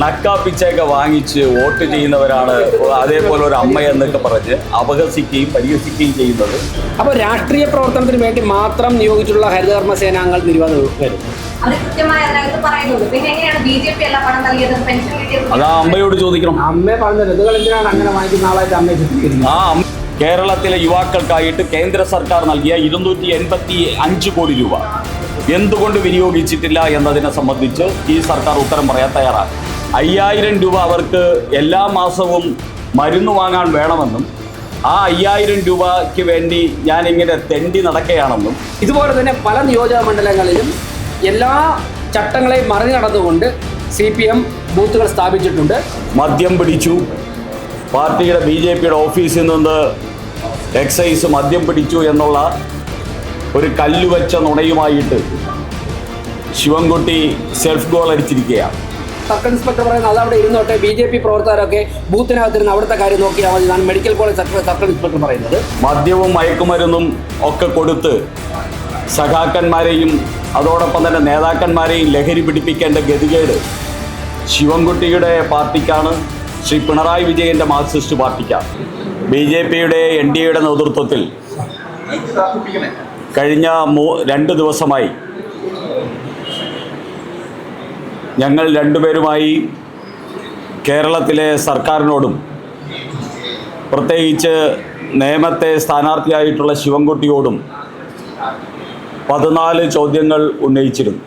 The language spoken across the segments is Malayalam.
നക്കാപ്പിച്ചയൊക്കെ വാങ്ങിച്ച് വോട്ട് ചെയ്യുന്നവരാണ് അതേപോലെ ഒരു അമ്മ എന്നൊക്കെ പറഞ്ഞ് അപഹസിക്കുകയും പരിഹസിക്കുകയും ചെയ്യുന്നത്. അപ്പോൾ രാഷ്ട്രീയ പ്രവർത്തനത്തിന് വേണ്ടി മാത്രം നിയോഗിച്ചിട്ടുള്ള ഹരിതകർമ്മ സേനാംഗങ്ങൾ നിരവധി വരും. അത് ആ അമ്മയോട് ചോദിക്കണം. അമ്മയെ പറഞ്ഞത് നിങ്ങൾ എന്തിനാണ് അങ്ങനെ വാങ്ങിക്കുന്ന ആളായിട്ട് അമ്മയെ ചിത്രീകരിക്കുന്നത്? കേരളത്തിലെ യുവാക്കൾക്കായിട്ട് കേന്ദ്ര സർക്കാർ നൽകിയ 285 കോടി രൂപ എന്തുകൊണ്ട് വിനിയോഗിച്ചിട്ടില്ല എന്നതിനെ സംബന്ധിച്ച് ഈ സർക്കാർ ഉത്തരം പറയാൻ തയ്യാറാണ്. 5000 രൂപ അവർക്ക് എല്ലാ മാസവും മരുന്ന് വാങ്ങാൻ വേണമെന്നും ആ 5000 രൂപയ്ക്ക് വേണ്ടി ഞാനിങ്ങനെ തെണ്ടി നടക്കുകയാണെന്നും. ഇതുപോലെ തന്നെ പല നിയോജക മണ്ഡലങ്ങളിലും എല്ലാ ചട്ടങ്ങളെയും മറിഞ്ഞു നടന്നുകൊണ്ട് CPM ബൂത്തുകൾ സ്ഥാപിച്ചിട്ടുണ്ട്. മദ്യം പിടിച്ചു, പാർട്ടിയുടെ BJPയുടെ ഓഫീസിൽ നിന്ന് എക്സൈസ് മദ്യം പിടിച്ചു എന്നുള്ള ഒരു കല്ലുവച്ച നുണയുമായിട്ട് ശിവൻകുട്ടി സെൽഫ് ഗോൾ അടിച്ചിരിക്കുകയാണ്. സർക്കിൾ ഇൻസ്പെക്ടർ പറയുന്നത് അതവിടെ ഇരുന്നോട്ടെ, BJP പ്രവർത്തകരൊക്കെ ബൂത്തിനകത്തിരുന്ന് അവിടുത്തെ കാര്യം നോക്കിയാൽ മതി എന്നാണ് മെഡിക്കൽ കോളേജ് സർക്കിൾ ഇൻസ്പെക്ടർ പറയുന്നത്. മദ്യവും മയക്കുമരുന്നും ഒക്കെ കൊടുത്ത് സഖാക്കന്മാരെയും അതോടൊപ്പം തന്നെ നേതാക്കന്മാരെയും ലഹരി പിടിപ്പിക്കേണ്ട ഗതികേട് ശിവൻകുട്ടിയുടെ പാർട്ടിക്കാണ്, ശ്രീ പിണറായി വിജയൻ്റെ മാർക്സിസ്റ്റ് പാർട്ടിക്കാണ്. BJPയുടെ NDAയുടെ നേതൃത്വത്തിൽ കഴിഞ്ഞ 2 ദിവസമായി ഞങ്ങൾ രണ്ടുപേരുമായി കേരളത്തിലെ സർക്കാരിനോടും പ്രത്യേകിച്ച് നേമത്തെ സ്ഥാനാർത്ഥിയായിട്ടുള്ള ശിവൻകുട്ടിയോടും 14 ചോദ്യങ്ങൾ ഉന്നയിച്ചിരുന്നു.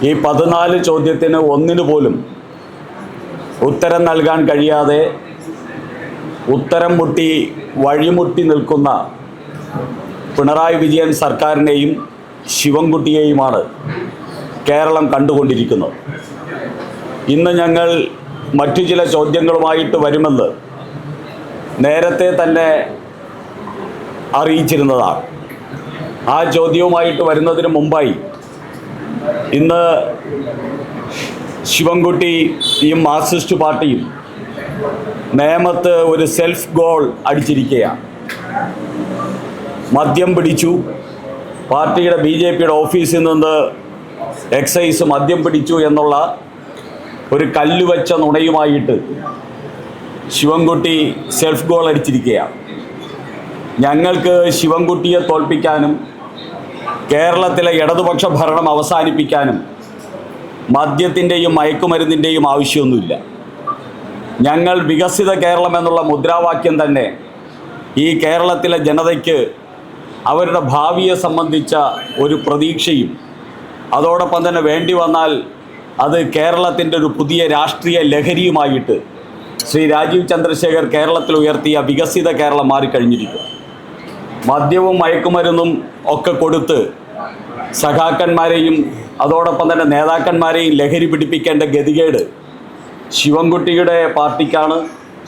ഈ 14 ചോദ്യത്തിന് ഒന്നിനു പോലും ഉത്തരം നൽകാൻ കഴിയാതെ ഉത്തരം മുട്ടി വഴിമുട്ടി നിൽക്കുന്ന പിണറായി വിജയൻ സർക്കാരിനെയും ശിവൻകുട്ടിയെയുമാണ് കേരളം കണ്ടുകൊണ്ടിരിക്കുന്നത്. ഇന്ന് ഞങ്ങൾ മറ്റു ചില ചോദ്യങ്ങളുമായിട്ട് വരുമെന്ന് നേരത്തെ തന്നെ അറിയിച്ചിരുന്നതാണ്. ആ ചോദ്യവുമായിട്ട് വരുന്നതിന് മുമ്പായി ഇന്ന് ശിവൻകുട്ടി ഈ മാർക്സിസ്റ്റ് പാർട്ടിയും നേമത്ത് ഒരു സെൽഫ് ഗോൾ അടിച്ചിരിക്കുകയാണ്. മദ്യം പിടിച്ചു, പാർട്ടിയുടെ BJPയുടെ ഓഫീസിൽ നിന്ന് എക്സൈസ് മദ്യം പിടിച്ചു എന്നുള്ള ഒരു കല്ലുവച്ച നുണയുമായിട്ട് ശിവൻകുട്ടി സെൽഫ് ഗോൾ അടിച്ചിരിക്കുകയാണ്. ഞങ്ങൾക്ക് ശിവൻകുട്ടിയെ തോൽപ്പിക്കാനും കേരളത്തിലെ ഇടതുപക്ഷ ഭരണം അവസാനിപ്പിക്കാനും മദ്യത്തിൻ്റെയും മയക്കുമരുന്നിൻ്റെയും ആവശ്യമൊന്നുമില്ല. ഞങ്ങൾ വികസിത കേരളം എന്നുള്ള മുദ്രാവാക്യം തന്നെ ഈ കേരളത്തിലെ ജനതയ്ക്ക് അവരുടെ ഭാവിയെ സംബന്ധിച്ച ഒരു പ്രതീക്ഷയും അതോടൊപ്പം തന്നെ വേണ്ടി വന്നാൽ അത് കേരളത്തിൻ്റെ ഒരു പുതിയ രാഷ്ട്രീയ ലഹരിയുമായിട്ട് ശ്രീ രാജീവ് ചന്ദ്രശേഖർ കേരളത്തിൽ ഉയർത്തിയ വികസിത കേരളം മാറിക്കഴിഞ്ഞിരിക്കും. മദ്യവും മയക്കുമരുന്നും ഒക്കെ കൊടുത്ത് സഖാക്കന്മാരെയും അതോടൊപ്പം തന്നെ നേതാക്കന്മാരെയും ലഹരി പിടിപ്പിക്കേണ്ട ഗതികേട് ശിവൻകുട്ടിയുടെ പാർട്ടിക്കാണ്,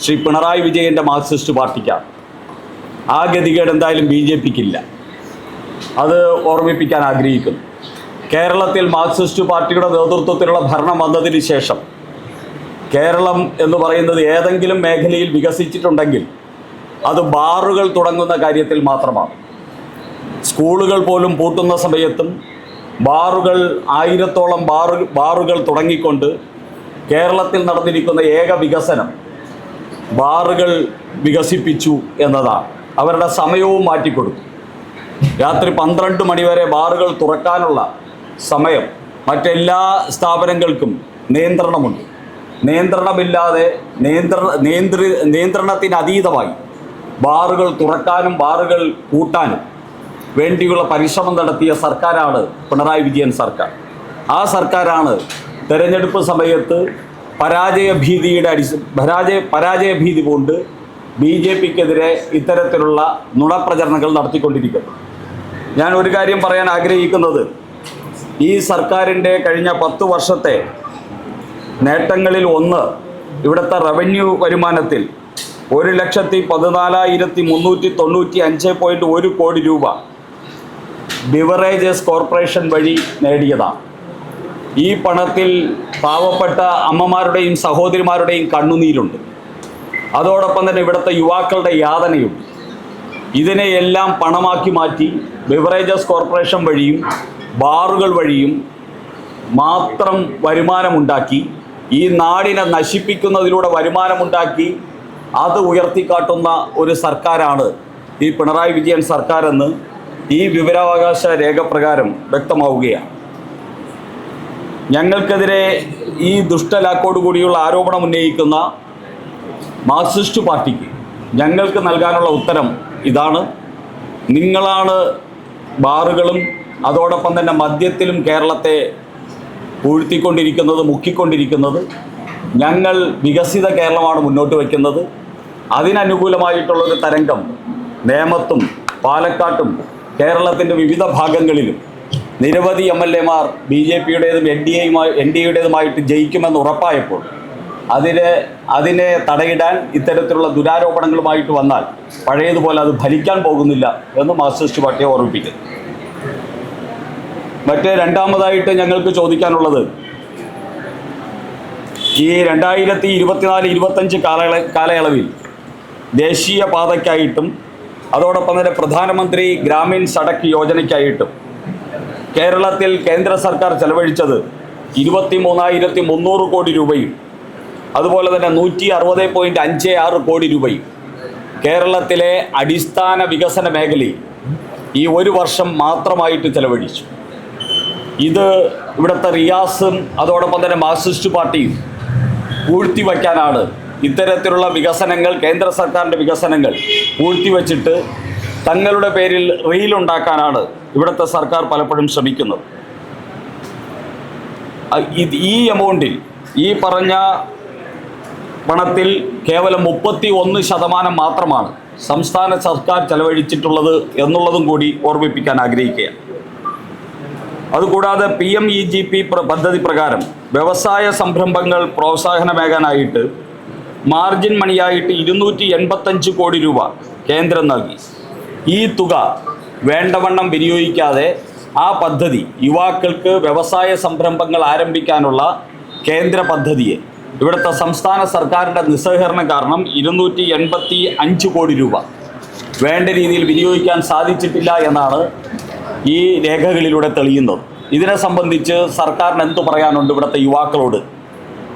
ശ്രീ പിണറായി വിജയൻ്റെ മാർക്സിസ്റ്റ് പാർട്ടിക്കാണ്. ആ ഗതികേട് എന്തായാലും BJPക്കില്ല. അത് ഓർമ്മിപ്പിക്കാൻ ആഗ്രഹിക്കുന്നു. കേരളത്തിൽ മാർക്സിസ്റ്റ് പാർട്ടിയുടെ നേതൃത്വത്തിലുള്ള ഭരണം വന്നതിന് ശേഷം കേരളം എന്ന് പറയുന്നത് ഏതെങ്കിലും മേഖലയിൽ വികസിച്ചിട്ടുണ്ടെങ്കിൽ അത് ബാറുകൾ തുടങ്ങുന്ന കാര്യത്തിൽ മാത്രമാണ്. സ്കൂളുകൾ പോലും പൂട്ടുന്ന സമയത്തും ബാറുകൾ 1000-ഓളം ബാറുകൾ തുടങ്ങിക്കൊണ്ട് കേരളത്തിൽ നടന്നിരിക്കുന്ന ഏക വികസനം ബാറുകൾ വികസിപ്പിച്ചു എന്നതാണ്. അവരുടെ സമയവും മാറ്റിക്കൊടുത്തു. രാത്രി 12 മണിവരെ ബാറുകൾ തുറക്കാനുള്ള സമയം മറ്റെല്ലാ സ്ഥാപനങ്ങൾക്കും നിയന്ത്രണമുണ്ട്. നിയന്ത്രണമില്ലാതെ നിയന്ത്രണത്തിനതീതമായി ബാറുകൾ തുറക്കാനും ബാറുകൾ കൂട്ടാനും വേണ്ടിയുള്ള പരിശ്രമം നടത്തിയ സർക്കാരാണ് പിണറായി വിജയൻ സർക്കാർ. ആ സർക്കാരാണ് തെരഞ്ഞെടുപ്പ് സമയത്ത് പരാജയഭീതി കൊണ്ട് BJPക്കെതിരെ ഇത്തരത്തിലുള്ള നുണപ്രചരണങ്ങൾ നടത്തിക്കൊണ്ടിരിക്കുന്നത്. ഞാൻ ഒരു കാര്യം പറയാൻ ആഗ്രഹിക്കുന്നത്, ഈ സർക്കാരിൻ്റെ കഴിഞ്ഞ 10 വർഷത്തെ നേട്ടങ്ങളിൽ ഒന്ന് ഇവിടുത്തെ റവന്യൂ വരുമാനത്തിൽ 1,14,395.1 കോടി രൂപ ബിവറേജസ് കോർപ്പറേഷൻ വഴി നേടിയതാണ്. ഈ പണത്തിൽ പാവപ്പെട്ട അമ്മമാരുടെയും സഹോദരിമാരുടെയും കണ്ണുനീരുണ്ട്. അതോടൊപ്പം തന്നെ ഇവിടുത്തെ യുവാക്കളുടെ യാതനയുണ്ട്. ഇതിനെയെല്ലാം പണമാക്കി മാറ്റി ബിവറേജസ് കോർപ്പറേഷൻ വഴിയും ബാറുകൾ വഴിയും മാത്രം വരുമാനമുണ്ടാക്കി, ഈ നാടിനെ നശിപ്പിക്കുന്നതിലൂടെ വരുമാനമുണ്ടാക്കി അത് ഉയർത്തിക്കാട്ടുന്ന ഒരു സർക്കാരാണ് ഈ പിണറായി വിജയൻ സർക്കാരെന്ന് ഈ വിവരാവകാശ രേഖപ്രകാരം വ്യക്തമാവുകയാണ്. ഞങ്ങൾക്കെതിരെ ഈ ദുഷ്ടലാക്കോടുകൂടിയുള്ള ആരോപണം ഉന്നയിക്കുന്ന മാർക്സിസ്റ്റ് പാർട്ടിക്ക് ഞങ്ങൾക്ക് നൽകാനുള്ള ഉത്തരം ഇതാണ്: നിങ്ങളാണ് ബാറുകളും അതോടൊപ്പം തന്നെ മദ്യത്തിലും കേരളത്തെ പൂഴ്ത്തിക്കൊണ്ടിരിക്കുന്നത്, മുക്കിക്കൊണ്ടിരിക്കുന്നത്. ഞങ്ങൾ വികസിത കേരളമാണ് മുന്നോട്ട് വയ്ക്കുന്നത്. അതിനനുകൂലമായിട്ടുള്ളൊരു തരംഗം നേമത്തും പാലക്കാട്ടും കേരളത്തിൻ്റെ വിവിധ ഭാഗങ്ങളിലും നിരവധി MLA-മാർ BJP-യുടേതും NDA-യുടേതുമായിട്ട് ജയിക്കുമെന്ന് ഉറപ്പായപ്പോൾ അതിനെ തടയിടാൻ ഇത്തരത്തിലുള്ള ദുരാരോപണങ്ങളുമായിട്ട് വന്നാൽ പഴയതുപോലെ അത് ഫലിക്കാൻ പോകുന്നില്ല എന്ന് മാർക്സിസ്റ്റ് പാർട്ടിയെ ഓർമ്മിപ്പിക്കുന്നു. രണ്ടാമതായിട്ട് ഞങ്ങൾക്ക് ചോദിക്കാനുള്ളത്, ഈ 2024-25 കാലയളവിൽ ദേശീയ പാതയ്ക്കായിട്ടും അതോടൊപ്പം തന്നെ പ്രധാനമന്ത്രി ഗ്രാമീൺ സഡക് യോജനയ്ക്കായിട്ടും കേരളത്തിൽ കേന്ദ്ര സർക്കാർ ചെലവഴിച്ചത് 23,300 കോടി രൂപയും അതുപോലെ തന്നെ 160.56 കോടി രൂപയും കേരളത്തിലെ അടിസ്ഥാന വികസന മേഖലയിൽ ഈ ഒരു വർഷം മാത്രമായിട്ട് ചെലവഴിച്ചു. ഇത് ഇവിടുത്തെ റിയാസും അതോടൊപ്പം തന്നെ മാർക്സിസ്റ്റ് പാർട്ടിയും പൂഴ്ത്തിവയ്ക്കാനാണ് ഇത്തരത്തിലുള്ള വികസനങ്ങൾ, കേന്ദ്ര സർക്കാരിൻ്റെ വികസനങ്ങൾ പൂഴ്ത്തിവെച്ചിട്ട് തങ്ങളുടെ പേരിൽ റീലുണ്ടാക്കാനാണ് ഇവിടുത്തെ സർക്കാർ പലപ്പോഴും ശ്രമിക്കുന്നത്. ഈ എമൗണ്ടിൽ, ഈ പറഞ്ഞ പണത്തിൽ കേവലം 31% മാത്രമാണ് സംസ്ഥാന സർക്കാർ ചെലവഴിച്ചിട്ടുള്ളത് എന്നുള്ളതും കൂടി ഓർമ്മിപ്പിക്കാൻ ആഗ്രഹിക്കുകയാണ്. അതുകൂടാതെ PMEGP പദ്ധതി പ്രകാരം വ്യവസായ സംരംഭങ്ങൾ പ്രോത്സാഹനമേകാനായിട്ട് മാർജിൻ മണിയായിട്ട് 285 കോടി രൂപ കേന്ദ്രം നൽകി. ഈ തുക വേണ്ടവണ്ണം വിനിയോഗിക്കാതെ ആ പദ്ധതി, യുവാക്കൾക്ക് വ്യവസായ സംരംഭങ്ങൾ ആരംഭിക്കാനുള്ള കേന്ദ്ര പദ്ധതിയെ ഇവിടുത്തെ സംസ്ഥാന സർക്കാരിൻ്റെ നിസ്സഹകരണം കാരണം 285 കോടി രൂപ വേണ്ട രീതിയിൽ വിനിയോഗിക്കാൻ സാധിച്ചിട്ടില്ല എന്നാണ് ഈ രേഖകളിലൂടെ തെളിയുന്നത്. ഇതിനെ സംബന്ധിച്ച് സർക്കാരിന് എന്തു പറയാനുണ്ട് ഇവിടുത്തെ യുവാക്കളോട്?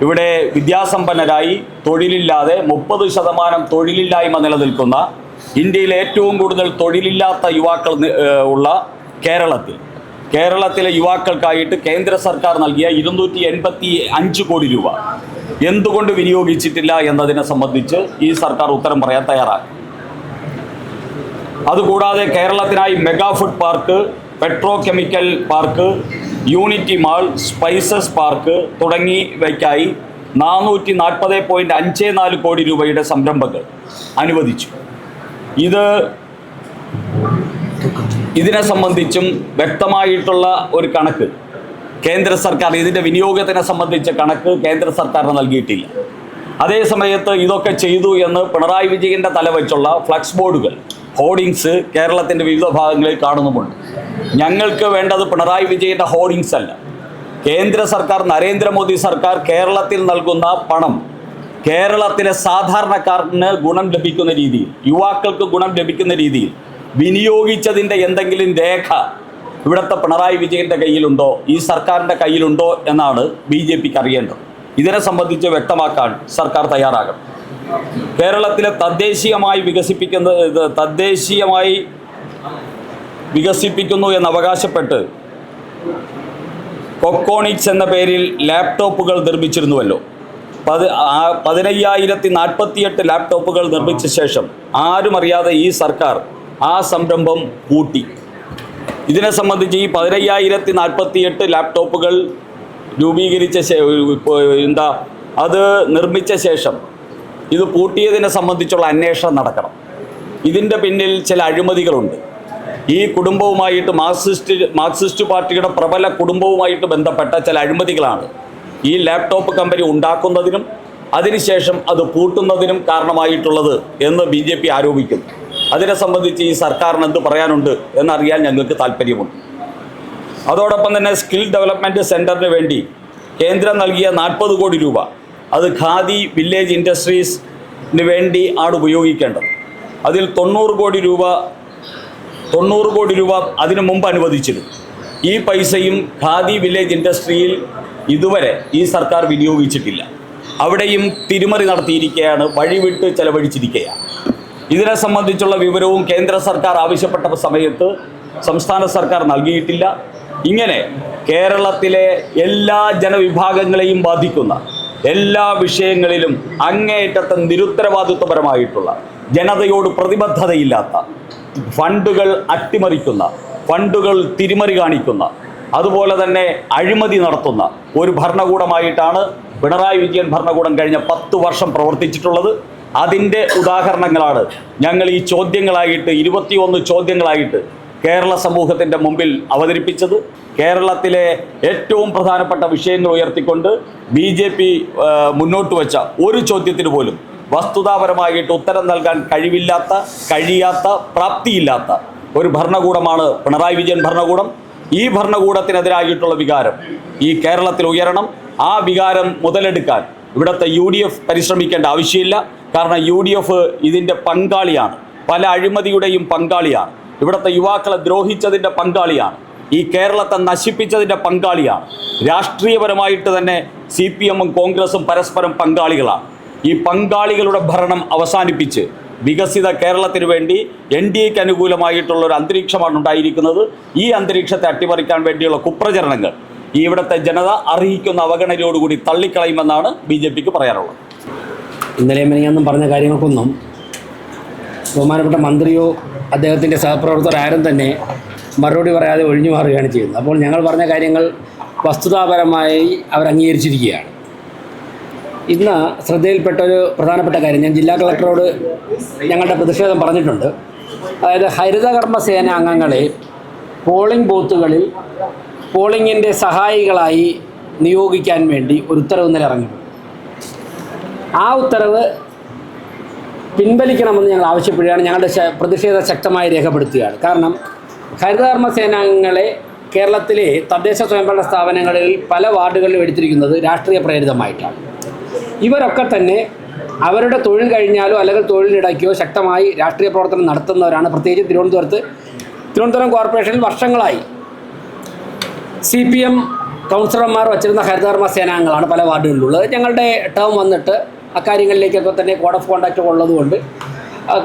ഇവിടെ വിദ്യാസമ്പന്നരായി തൊഴിലില്ലാതെ 30% തൊഴിലില്ലായ്മ നിലനിൽക്കുന്ന, ഇന്ത്യയിലെ ഏറ്റവും കൂടുതൽ തൊഴിലില്ലാത്ത യുവാക്കൾ ഉള്ള കേരളത്തിലെ യുവാക്കൾക്കായിട്ട് കേന്ദ്ര സർക്കാർ നൽകിയ 285 കോടി രൂപ എന്തുകൊണ്ട് വിനിയോഗിച്ചിട്ടില്ല എന്നതിനെ സംബന്ധിച്ച് ഈ സർക്കാർ ഉത്തരം പറയാൻ തയ്യാറാണ്. അതുകൂടാതെ കേരളത്തിനായി mega food park, petro chemical park, unity mall, spices park തുടങ്ങിയവയ്ക്കായി 440.54 കോടി രൂപയുടെ സംരംഭങ്ങൾ അനുവദിച്ചു. ഇതിനെ സംബന്ധിച്ചും വ്യക്തമായിട്ടുള്ള ഒരു കണക്ക് കേന്ദ്ര സർക്കാർ, ഇതിൻ്റെ വിനിയോഗത്തിനെ സംബന്ധിച്ച കണക്ക് കേന്ദ്ര സർക്കാരിന് നൽകിയിട്ടില്ല. അതേ സമയത്ത് ഇതൊക്കെ ചെയ്തു എന്ന് പിണറായി വിജയൻ്റെ തലവെച്ചുള്ള ഫ്ലക്സ് ബോർഡുകൾ, ഹോർഡിങ്സ് കേരളത്തിൻ്റെ വിവിധ ഭാഗങ്ങളിൽ കാണുന്നുമുണ്ട്. ഞങ്ങൾക്ക് വേണ്ടത് പിണറായി വിജയൻ്റെ ഹോർഡിങ്സ് അല്ല. കേന്ദ്ര സർക്കാർ, നരേന്ദ്രമോദി സർക്കാർ കേരളത്തിൽ നൽകുന്ന പണം കേരളത്തിലെ സാധാരണക്കാരന് ഗുണം ലഭിക്കുന്ന രീതിയിൽ, യുവാക്കൾക്ക് ഗുണം ലഭിക്കുന്ന രീതിയിൽ വിനിയോഗിച്ചതിൻ്റെ എന്തെങ്കിലും രേഖ ഇവിടുത്തെ പിണറായി വിജയൻ്റെ കയ്യിലുണ്ടോ, ഈ സർക്കാരിൻ്റെ കയ്യിലുണ്ടോ എന്നാണ് BJPക്ക് അറിയേണ്ടത്. ഇതിനെ സംബന്ധിച്ച് വ്യക്തമാക്കാൻ സർക്കാർ തയ്യാറാകണം. കേരളത്തിലെ തദ്ദേശീയമായി വികസിപ്പിക്കുന്നു എന്നവകാശപ്പെട്ട് കൊക്കോണിക്സ് എന്ന പേരിൽ ലാപ്ടോപ്പുകൾ നിർമ്മിച്ചിരുന്നുവല്ലോ. 15,048 ലാപ്ടോപ്പുകൾ നിർമ്മിച്ച ശേഷം ആരും അറിയാതെ ഈ സർക്കാർ ആ സംരംഭം പൂട്ടി. ഇതിനെ സംബന്ധിച്ച് ഈ 15,048 ലാപ്ടോപ്പുകൾ അത് നിർമ്മിച്ച ശേഷം ഇത് പൂട്ടിയതിനെ സംബന്ധിച്ചുള്ള അന്വേഷണം നടക്കണം. ഇതിൻ്റെ പിന്നിൽ ചില അഴിമതികളുണ്ട്. ഈ കുടുംബവുമായിട്ട്, മാർക്സിസ്റ്റ് പാർട്ടിയുടെ പ്രബല കുടുംബവുമായിട്ട് ബന്ധപ്പെട്ട ചില അഴിമതികളാണ് ഈ ലാപ്ടോപ്പ് കമ്പനി ഉണ്ടാക്കുന്നതിനും അതിനുശേഷം അത് പൂട്ടുന്നതിനും കാരണമായിട്ടുള്ളത് എന്ന് BJP ആരോപിക്കുന്നു. അതിനെ സംബന്ധിച്ച് ഈ സർക്കാരിന് എന്ത് പറയാനുണ്ട് എന്നറിയാൻ ഞങ്ങൾക്ക് താല്പര്യമുണ്ട്. അതോടൊപ്പം തന്നെ സ്കിൽ ഡെവലപ്മെൻറ്റ് സെൻറ്ററിന് വേണ്ടി കേന്ദ്രം നൽകിയ 40 കോടി രൂപ അത് ഖാദി വില്ലേജ് ഇൻഡസ്ട്രീസിന് വേണ്ടി ആണ് ഉപയോഗിക്കേണ്ടത്. അതിൽ 90 കോടി രൂപ അതിനു മുമ്പ് അനുവദിച്ചിരുന്നു. ഈ പൈസയും ഖാദി വില്ലേജ് ഇൻഡസ്ട്രിയിൽ ഇതുവരെ ഈ സർക്കാർ വിനിയോഗിച്ചിട്ടില്ല. അവിടെയും തിരിമറി നടത്തിയിരിക്കുകയാണ്, വഴിവിട്ട് ചെലവഴിച്ചിരിക്കുകയാണ്. ഇതിനെ സംബന്ധിച്ചുള്ള വിവരവും കേന്ദ്ര സർക്കാർ ആവശ്യപ്പെട്ട സമയത്ത് സംസ്ഥാന സർക്കാർ നൽകിയിട്ടില്ല. ഇങ്ങനെ കേരളത്തിലെ എല്ലാ ജനവിഭാഗങ്ങളെയും ബാധിക്കുന്ന എല്ലാ വിഷയങ്ങളിലും അങ്ങേയറ്റത്തെ നിരുത്തരവാദിത്വപരമായിട്ടുള്ള, ജനതയോട് പ്രതിബദ്ധതയില്ലാത്ത, ഫണ്ടുകൾ അട്ടിമറിക്കുന്ന, ഫണ്ടുകൾ തിരിമറി കാണിക്കുന്ന, അതുപോലെ തന്നെ അഴിമതി നടത്തുന്ന ഒരു ഭരണകൂടമായിട്ടാണ് പിണറായി വിജയൻ ഭരണകൂടം കഴിഞ്ഞ 10 വർഷം പ്രവർത്തിച്ചിട്ടുള്ളത്. അതിൻ്റെ ഉദാഹരണങ്ങളാണ് ഞങ്ങൾ ഈ ചോദ്യങ്ങളായിട്ട് 21 ചോദ്യങ്ങളായിട്ട് കേരള സമൂഹത്തിൻ്റെ മുമ്പിൽ അവതരിപ്പിച്ചത്. കേരളത്തിലെ ഏറ്റവും പ്രധാനപ്പെട്ട വിഷയങ്ങൾ ഉയർത്തിക്കൊണ്ട് BJP മുന്നോട്ട് വെച്ച ഒരു ചോദ്യത്തിന് പോലും വസ്തുതാപരമായിട്ട് ഉത്തരം നൽകാൻ കഴിയാത്ത പ്രാപ്തിയില്ലാത്ത ഒരു ഭരണകൂടമാണ് പിണറായി വിജയൻ ഭരണകൂടം. ഈ ഭരണകൂടത്തിനെതിരായിട്ടുള്ള വികാരം ഈ കേരളത്തിൽ ഉയരണം. ആ വികാരം മുതലെടുക്കാൻ ഇവിടുത്തെ UDF പരിശ്രമിക്കേണ്ട ആവശ്യമില്ല. കാരണം UDF ഇതിൻ്റെ പങ്കാളിയാണ്, പല അഴിമതിയുടെയും പങ്കാളിയാണ്, ഇവിടുത്തെ യുവാക്കളെ ദ്രോഹിച്ചതിൻ്റെ പങ്കാളിയാണ്, ഈ കേരളത്തെ നശിപ്പിച്ചതിൻ്റെ പങ്കാളിയാണ്. രാഷ്ട്രീയപരമായിട്ട് തന്നെ CPM-ഉം കോൺഗ്രസും പരസ്പരം പങ്കാളികളാണ്. ഈ പങ്കാളികളുടെ ഭരണം അവസാനിപ്പിച്ച് വികസിത കേരളത്തിന് വേണ്ടി NDAക്ക് അനുകൂലമായിട്ടുള്ള ഒരു അന്തരീക്ഷമാണ് ഉണ്ടായിരിക്കുന്നത്. ഈ അന്തരീക്ഷത്തെ അട്ടിമറിക്കാൻ വേണ്ടിയുള്ള കുപ്രചരണങ്ങൾ ഈ ഇവിടുത്തെ ജനത അർഹിക്കുന്ന അവഗണനയോടുകൂടി തള്ളിക്കളയുമെന്നാണ് BJPക്ക് പറയാനുള്ളത്. ഇന്നലെ മെനിങ്ങാന്നും പറഞ്ഞ കാര്യങ്ങൾക്കൊന്നും ബഹുമാനപ്പെട്ട മന്ത്രിയോ അദ്ദേഹത്തിൻ്റെ സഹപ്രവർത്തകർ ആരും തന്നെ മറുപടി പറയാതെ ഒഴിഞ്ഞു മാറുകയാണ് ചെയ്യുന്നത്. അപ്പോൾ ഞങ്ങൾ പറഞ്ഞ കാര്യങ്ങൾ വസ്തുതാപരമായി അവർ അംഗീകരിച്ചിരിക്കുകയാണ്. ഇന്ന് ശ്രദ്ധയിൽപ്പെട്ട ഒരു പ്രധാനപ്പെട്ട കാര്യം, ഞാൻ ജില്ലാ കളക്ടറോട് ഞങ്ങളുടെ പ്രതിഷേധം പറഞ്ഞിട്ടുണ്ട്. അതായത് ഹരിതകർമ്മസേന അംഗങ്ങളെ പോളിംഗ് ബൂത്തുകളിൽ പോളിംഗിൻ്റെ സഹായികളായി നിയോഗിക്കാൻ വേണ്ടി ഒരു ഉത്തരവ് ഇന്നലെ ഇറങ്ങിയിട്ടുണ്ട്. ആ ഉത്തരവ് പിൻവലിക്കണമെന്ന് ഞങ്ങൾ ആവശ്യപ്പെടുകയാണ്. ഞങ്ങളുടെ പ്രതിഷേധം ശക്തമായി രേഖപ്പെടുത്തുകയാണ്. കാരണം ഹരിതകർമ്മസേനാംഗങ്ങളെ കേരളത്തിലെ തദ്ദേശ സ്വയംഭരണ സ്ഥാപനങ്ങളിൽ പല വാർഡുകളിലും എടുത്തിരിക്കുന്നത് രാഷ്ട്രീയ പ്രേരിതമായിട്ടാണ്. ഇവരൊക്കെ തന്നെ അവരുടെ തൊഴിൽ കഴിഞ്ഞാലോ അല്ലെങ്കിൽ തൊഴിലിടയ്ക്കോ ശക്തമായി രാഷ്ട്രീയ പ്രവർത്തനം നടത്തുന്നവരാണ്. പ്രത്യേകിച്ച് തിരുവനന്തപുരം കോർപ്പറേഷനിൽ വർഷങ്ങളായി CPM കൗൺസിലർമാർ വച്ചിരുന്ന ഹരിതകർമ്മ സേനാംഗങ്ങളാണ് പല വാർഡുകളിലുള്ളത്. ഞങ്ങളുടെ ടേം വന്നിട്ട് അക്കാര്യങ്ങളിലേക്കൊക്കെ തന്നെ കോഡ് ഓഫ് കോണ്ടാക്റ്റ് ഉള്ളതുകൊണ്ട്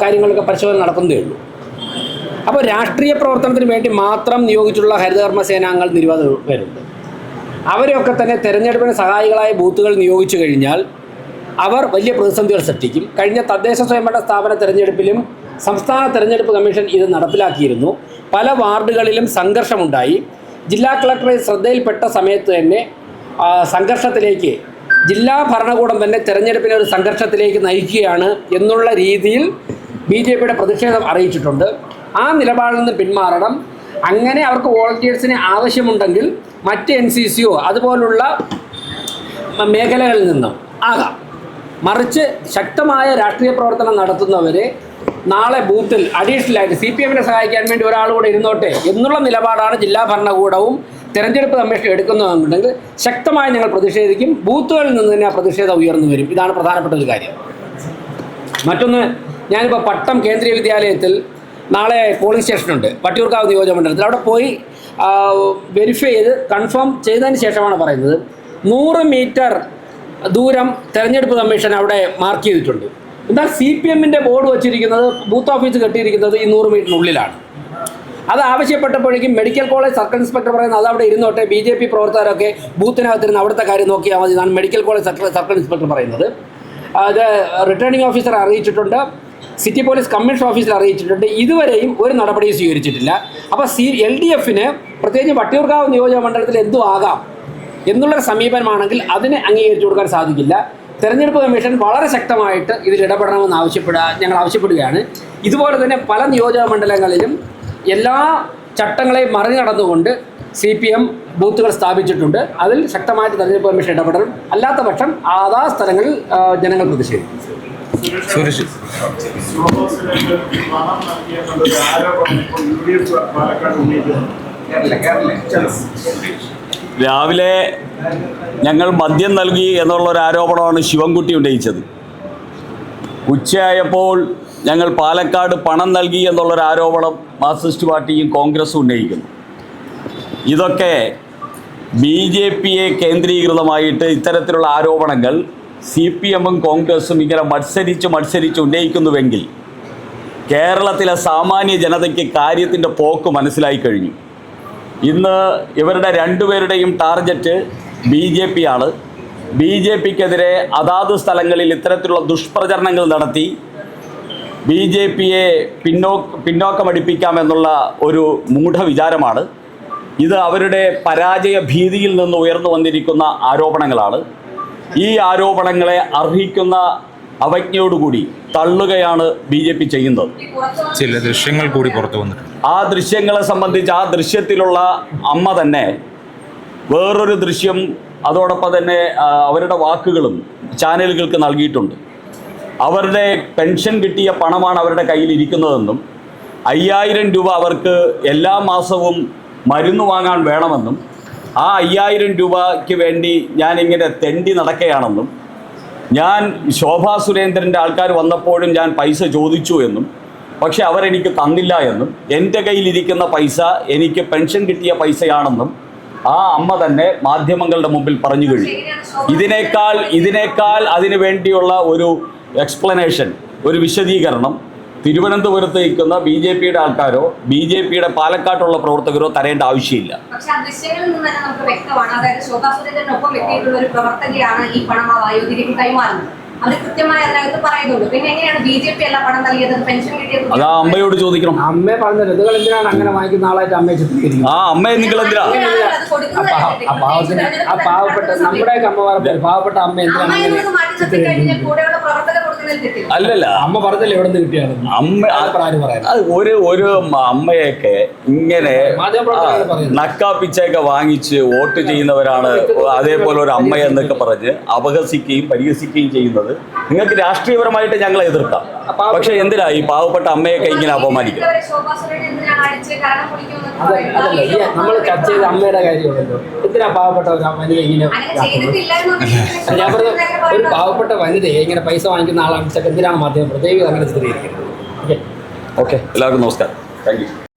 കാര്യങ്ങളൊക്കെ പരിശോധന നടക്കുന്നതേ ഉള്ളൂ. അപ്പോൾ രാഷ്ട്രീയ പ്രവർത്തനത്തിന് വേണ്ടി മാത്രം നിയോഗിച്ചിട്ടുള്ള ഹരിതകർമ്മ സേനാംഗങ്ങൾ നിരവധി പേരുണ്ട്. അവരെയൊക്കെ തന്നെ തെരഞ്ഞെടുപ്പിന് സഹായികളായ ബൂത്തുകൾ നിയോഗിച്ചു കഴിഞ്ഞാൽ അവർ വലിയ പ്രതിസന്ധികൾ സൃഷ്ടിക്കും. കഴിഞ്ഞ തദ്ദേശ സ്വയംഭരണ സ്ഥാപന തെരഞ്ഞെടുപ്പിലും സംസ്ഥാന തെരഞ്ഞെടുപ്പ് കമ്മീഷൻ ഇത് നടപ്പിലാക്കിയിരുന്നു. പല വാർഡുകളിലും സംഘർഷമുണ്ടായി. ജില്ലാ കളക്ടറെ ശ്രദ്ധയിൽപ്പെട്ട സമയത്ത് തന്നെ സംഘർഷത്തിലേക്ക് ജില്ലാ ഭരണകൂടം തന്നെ തെരഞ്ഞെടുപ്പിനെ ഒരു സംഘർഷത്തിലേക്ക് നയിക്കുകയാണ് എന്നുള്ള രീതിയിൽ BJPയുടെ പ്രതിഷേധം അറിയിച്ചിട്ടുണ്ട്. ആ നിലപാടിൽ നിന്ന് പിന്മാറണം. അങ്ങനെ അവർക്ക് വോളണ്ടിയേഴ്സിന് ആവശ്യമുണ്ടെങ്കിൽ മറ്റ് NCCയോ അതുപോലുള്ള മേഖലകളിൽ നിന്നും ആകാം. മറിച്ച് ശക്തമായ രാഷ്ട്രീയ പ്രവർത്തനം നടത്തുന്നവരെ നാളെ ബൂത്തിൽ അഡീഷണലായിട്ട് CPM-നെ സഹായിക്കാൻ വേണ്ടി ഒരാൾ കൂടെ ഇരുന്നോട്ടെ എന്നുള്ള നിലപാടാണ് ജില്ലാ ഭരണകൂടവും തെരഞ്ഞെടുപ്പ് കമ്മീഷൻ എടുക്കുന്നതെന്നുണ്ടെങ്കിൽ ശക്തമായി ഞങ്ങൾ പ്രതിഷേധിക്കും. ബൂത്തുകളിൽ നിന്ന് തന്നെ ആ പ്രതിഷേധം ഉയർന്നു വരും. ഇതാണ് പ്രധാനപ്പെട്ട ഒരു കാര്യം. മറ്റൊന്ന്, ഞാനിപ്പോൾ പട്ടം കേന്ദ്രീയ വിദ്യാലയത്തിൽ നാളെ പോളിംഗ് സ്റ്റേഷനുണ്ട്, വട്ടിയൂർക്കാവ് നിയോജകമണ്ഡലത്തിൽ. അവിടെ പോയി വെരിഫൈ ചെയ്ത് കൺഫേം ചെയ്തതിന് ശേഷമാണ് പറയുന്നത് 100 മീറ്റർ ദൂരം തെരഞ്ഞെടുപ്പ് കമ്മീഷൻ അവിടെ മാർക്ക് ചെയ്തിട്ടുണ്ട്. എന്നാൽ CPM-ൻ്റെ ബോർഡ് വച്ചിരിക്കുന്നത്, ബൂത്ത് ഓഫീസ് കെട്ടിയിരിക്കുന്നത് ഈ 100 മീറ്ററിനുള്ളിലാണ്. അത് ആവശ്യപ്പെട്ടപ്പോഴേക്കും മെഡിക്കൽ കോളേജ് സർക്കിൾ ഇൻസ്പെക്ടർ പറയുന്നത് അതവിടെ ഇരുന്നോട്ടെ, BJP പ്രവർത്തകരൊക്കെ ബൂത്തിനകത്തിരുന്ന് അവിടുത്തെ കാര്യം നോക്കിയാൽ മതി എന്നാണ് മെഡിക്കൽ കോളേജ് സർക്കിൾ ഇൻസ്പെക്ടർ പറയുന്നത്. അത് റിട്ടേണിംഗ് ഓഫീസറെ അറിയിച്ചിട്ടുണ്ട്, സിറ്റി പോലീസ് കമ്മീഷൻ ഓഫീസിൽ അറിയിച്ചിട്ടുണ്ട്. ഇതുവരെയും ഒരു നടപടിയും സ്വീകരിച്ചിട്ടില്ല. അപ്പോൾ LDF-ന് പ്രത്യേകിച്ച് വട്ടിയൂർക്കാവ് നിയോജക മണ്ഡലത്തിൽ എന്തും ആകാം എന്നുള്ളൊരു സമീപനമാണെങ്കിൽ അതിനെ അംഗീകരിച്ചു കൊടുക്കാൻ സാധിക്കില്ല. തെരഞ്ഞെടുപ്പ് കമ്മീഷൻ വളരെ ശക്തമായിട്ട് ഇതിൽ ഇടപെടണമെന്ന് ഞങ്ങൾ ആവശ്യപ്പെടുകയാണ്. ഇതുപോലെ തന്നെ പല നിയോജക മണ്ഡലങ്ങളിലും എല്ലാ ചട്ടങ്ങളെയും മറികടന്നുകൊണ്ട് CPM ബൂത്തുകൾ സ്ഥാപിച്ചിട്ടുണ്ട്. അതിൽ ശക്തമായിട്ട് തെരഞ്ഞെടുപ്പ് കമ്മീഷൻ ഇടപെടണം. അല്ലാത്ത പക്ഷം അതാ സ്ഥലങ്ങളിൽ ജനങ്ങൾ പ്രതിഷേധിക്കും. രാവിലെ ഞങ്ങൾ മദ്യം നൽകി എന്നുള്ളൊരു ആരോപണമാണ് ശിവൻകുട്ടി ഉന്നയിച്ചത്. ഉച്ചയായപ്പോൾ ഞങ്ങൾ പാലക്കാട് പണം നൽകി എന്നുള്ളൊരു ആരോപണം മാർക്സിസ്റ്റ് പാർട്ടിയും കോൺഗ്രസും ഉന്നയിക്കുന്നു. ഇതൊക്കെ BJPയെ കേന്ദ്രീകൃതമായിട്ട് ഇത്തരത്തിലുള്ള ആരോപണങ്ങൾ CPM-ഉം കോൺഗ്രസും ഇങ്ങനെ മത്സരിച്ച് ഉന്നയിക്കുന്നുവെങ്കിൽ കേരളത്തിലെ സാമാന്യ ജനതയ്ക്ക് കാര്യത്തിൻ്റെ പോക്ക് മനസ്സിലായി കഴിഞ്ഞു. ഇന്ന് ഇവരുടെ രണ്ടുപേരുടെയും ടാർഗറ്റ് BJP ആണ്. BJPക്കെതിരെ അതാത് സ്ഥലങ്ങളിൽ ഇത്തരത്തിലുള്ള ദുഷ്പ്രചരണങ്ങൾ നടത്തി BJPയെ പിന്നോക്കമടിപ്പിക്കാമെന്നുള്ള ഒരു മൂഢവിചാരമാണ്. ഇത് അവരുടെ പരാജയ ഭീതിയിൽ നിന്ന് ഉയർന്നു വന്നിരിക്കുന്ന ആരോപണങ്ങളാണ്. ഈ ആരോപണങ്ങളെ അർഹിക്കുന്ന അവജ്ഞയോടുകൂടി തള്ളുകയാണ് BJP ചെയ്യുന്നത്. ചില ദൃശ്യങ്ങൾ കൂടി പുറത്തു വന്നിട്ടുണ്ട്. ആ ദൃശ്യങ്ങളെ സംബന്ധിച്ച് ആ ദൃശ്യത്തിലുള്ള അമ്മ തന്നെ വേറൊരു ദൃശ്യം അതോടൊപ്പം തന്നെ അവരുടെ വാക്കുകളും ചാനലുകൾക്ക് നൽകിയിട്ടുണ്ട്. അവരുടെ പെൻഷൻ കിട്ടിയ പണമാണ് അവരുടെ കയ്യിലിരിക്കുന്നതെന്നും 5000 രൂപ അവർക്ക് എല്ലാ മാസവും മരുന്ന് വാങ്ങാൻ വേണമെന്നും ആ 5000 രൂപയ്ക്ക് വേണ്ടി ഞാനിങ്ങനെ തെണ്ടി നടക്കുകയാണെന്നും ഞാൻ ശോഭാ സുരേന്ദ്രൻ്റെ ആൾക്കാർ വന്നപ്പോഴും ഞാൻ പൈസ ചോദിച്ചു എന്നും പക്ഷെ അവരെനിക്ക് തന്നില്ല എന്നും എൻ്റെ കയ്യിലിരിക്കുന്ന പൈസ എനിക്ക് പെൻഷൻ കിട്ടിയ പൈസയാണെന്നും ആ അമ്മ തന്നെ മാധ്യമങ്ങളുടെ മുമ്പിൽ പറഞ്ഞു കഴിഞ്ഞു. ഇതിനേക്കാൾ അതിനു വേണ്ടിയുള്ള ഒരു എക്സ്പ്ലനേഷൻ, ഒരു വിശദീകരണം തിരുവനന്തപുരത്ത് നിൽക്കുന്ന BJPയുടെ ആൾക്കാരോ BJPയുടെ പാലക്കാട്ടുള്ള പ്രവർത്തകരോ തരേണ്ട ആവശ്യമില്ല. പക്ഷേ ആ ദൃശ്യങ്ങളിൽ നിന്ന് തന്നെ നമുക്ക് വ്യക്തമാണ്, അതായത് ശോഭാ സുരേന്ദ്രനൊപ്പം എത്തിയിട്ടുള്ള ഒരു പ്രവർത്തകയാണ് ഈ പണം ആ വയോധികയ്ക്ക് കൈമാറുന്നത്. അവർ കൃത്യമായി അതിനകത്ത് പറയുന്നുണ്ട്. പിന്നെ എങ്ങനെയാണ് BJP അല്ല പണം നൽകിയത്, പെൻഷൻ കിട്ടിയത്? അത് ആ അമ്മയോട് ചോദിക്കണം. അമ്മയെ പറഞ്ഞത് നിങ്ങൾ എന്തിനാണ് അങ്ങനെ വാങ്ങിക്കുന്ന ആളായിട്ട് അമ്മയെ ചിത്രീകരിക്കുന്നത്? ആ അമ്മയെ നിങ്ങൾ എന്തിനാ പാവപ്പെട്ട നമ്മുടെ അമ്മമാരെ പാവപ്പെട്ട അമ്മ എന്തിനാണ് അല്ലല്ല അമ്മ പറഞ്ഞല്ലേ എവിടെ നിന്ന് കിട്ടിയാണ് അമ്മ ഒരു അമ്മയൊക്കെ ഇങ്ങനെ നക്കാപ്പിച്ചൊക്കെ വാങ്ങിച്ച് വോട്ട് ചെയ്യുന്നവരാണ് അതേപോലെ ഒരു അമ്മ എന്നൊക്കെ പറഞ്ഞ് അപഹസിക്കുകയും പരിഹസിക്കുകയും ചെയ്യുന്നത്. നിങ്ങൾക്ക് രാഷ്ട്രീയപരമായിട്ട് ഞങ്ങളെ എതിർക്കാം, പക്ഷെ എന്തിനാ ഈ പാവപ്പെട്ട അമ്മയൊക്കെ ഇങ്ങനെ അപമാനിക്കുക? അതല്ല നമ്മൾ ചർച്ച ചെയ്ത അമ്മയുടെ കാര്യമുണ്ടല്ലോ, എന്തിനാ പാവപ്പെട്ട ഒരു വനിത ഇങ്ങനെ ഞാൻ പറഞ്ഞ ഒരു പാവപ്പെട്ട വനിതയെ ഇങ്ങനെ പൈസ വാങ്ങിക്കുന്ന ആളാണ് എന്തിനാണ് മാധ്യമം പ്രത്യേകം അങ്ങനെ ചിത്രീകരിക്കുന്നത്? ഓക്കെ, എല്ലാവർക്കും നമസ്കാരം. Thank you.